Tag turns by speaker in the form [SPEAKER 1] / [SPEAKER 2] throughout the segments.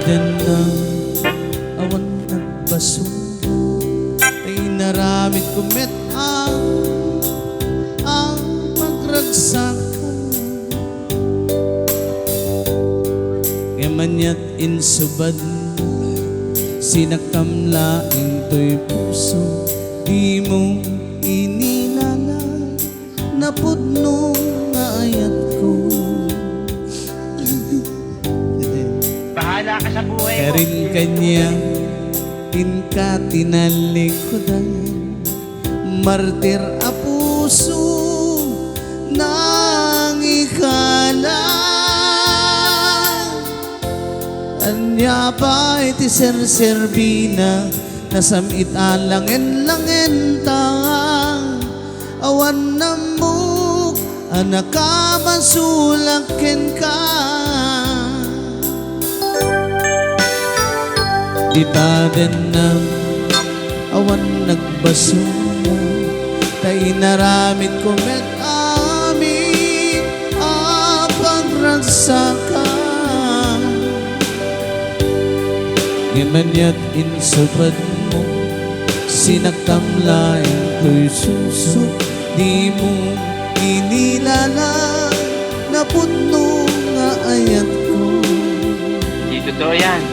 [SPEAKER 1] Ditaden na awan nagbaso ay naramid kumit ang pagragsakan Emanya't insubad sinagkamlaing to'y puso di mo inilala na pudno nga ayat ko
[SPEAKER 2] Bahala ka sa buhay mo.
[SPEAKER 1] Karin kanya inka tinalikodan martir a puso nang ikala anya pa iti serserbina nasamit alangen-langen ta awan namuk anak ka masulaken ka Ditaden na awan nagbasura tay naramid kumet amin a pagragsakan Ngamanya't insubad mo sinagtamlaing to'y suso di mo inilala na pudno nga ayat ko
[SPEAKER 2] Di totoo yan.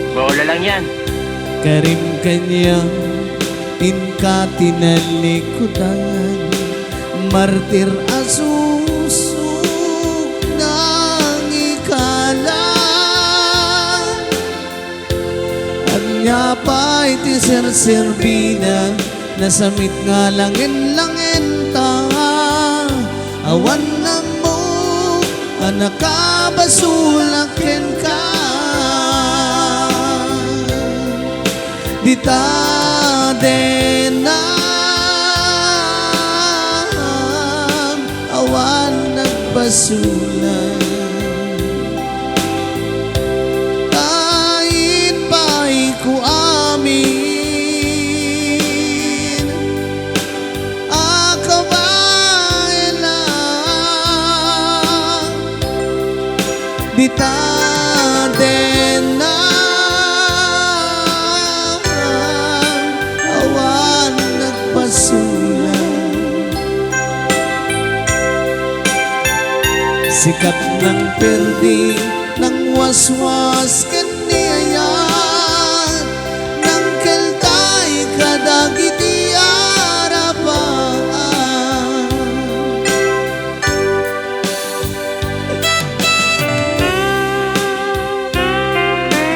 [SPEAKER 2] Bola lang yan.
[SPEAKER 1] Karim kanya inka tinalikodan martir asusok nang ikala anya pa iti serserbina nasamit nga langin-langin ta awan na mo anak ka basulaken ka Ditaden na awan nagbasulan kain pa'y ko amin akabain lang Ditaden na Sikat ng perdi ng waswas kaniayan ng keltay kadagiti arapan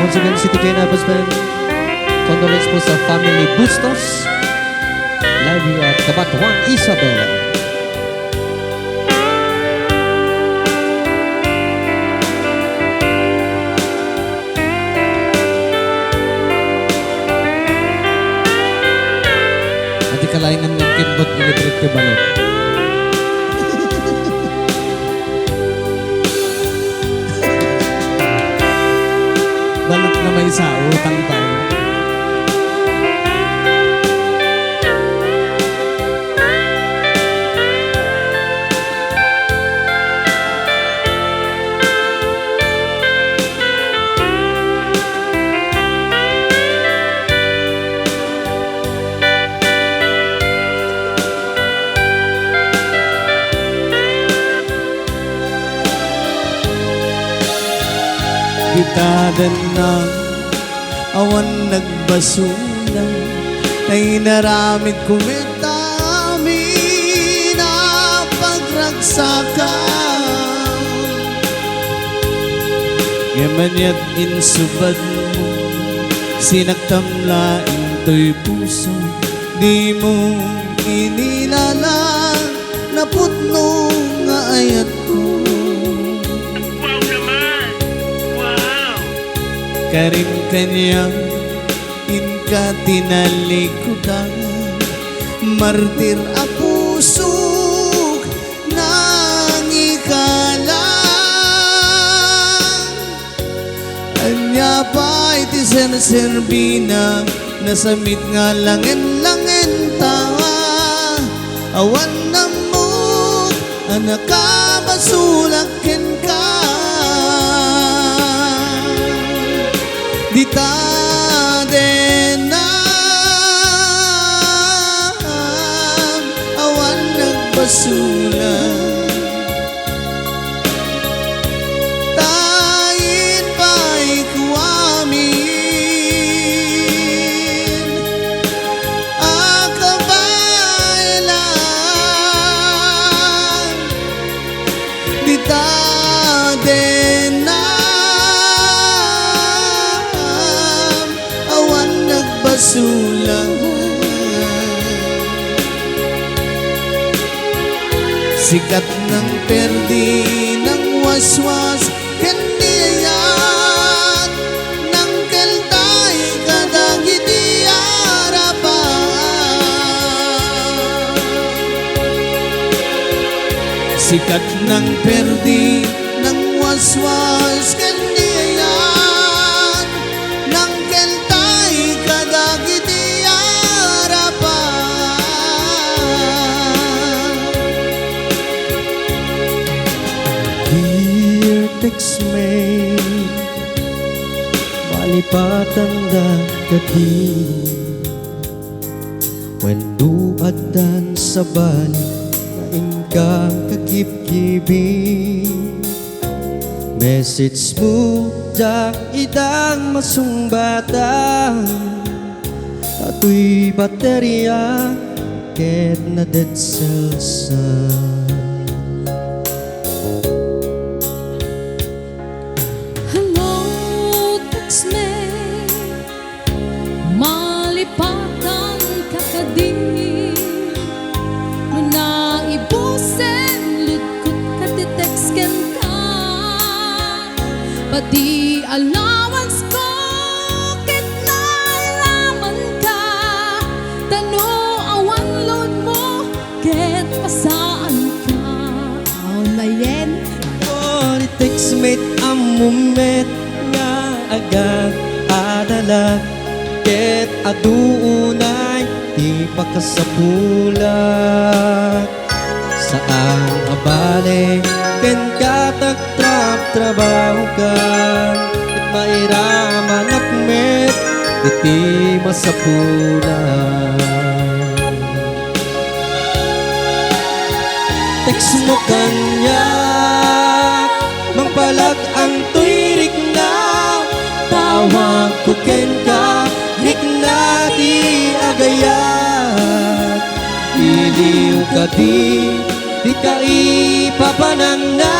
[SPEAKER 3] Once again, City Kena Husband, condolence po sa family Bustos. Live here at Cabatuan, Isabela. At ikalaingan ng kinbot electric te balot.
[SPEAKER 1] balot na may sa utang tayo Ditaden na awan nagbasulan ay naramid kumita amin na pagragsakan Ngamanya't insubad mo sinagtamlaing to'y puso di mo inilala na pudno nga ayat ko Karim kanya inka tinalikodan martir a pusok nang ikala anya pa iti serserbina nasamit nga langin-langin ta awan na mo anak ka basulaken ka nagpasulan, tain pa'y kuwamin, akabailan, di tadenam, awan nagbasulan. Sikat ng perdi ng waswas, kandiyan ng keltay kadagiti harapan. Sikat ng perdi ng waswas, kandiyan ng keltay kadagiti harapan.
[SPEAKER 3] Dear textmate, malipatan da kadi, when duadan sa balik na ingkang kakip-kibing. Message mo jak idang masumbatan, ato'y baterya ket na dead cells.
[SPEAKER 4] Hello, textmate, malipatan kakadi, manaibusen lutkot katitexken ka, pati allowance ko ket nalaman ka, tano awan load mo ket pasaan ka. Oh, mayen.
[SPEAKER 3] Oh, ni textmate amumet nga agad adalag, ket aduunay di pakasapulat. Saan abalik ken katagtrap trabaho ka, ket mairaman akmet iti masapulat. Text mo kanya mangpalag ang tuirik na, tawag ko ken ka rik na di agayat. Iliw ka di ka ipapanang na,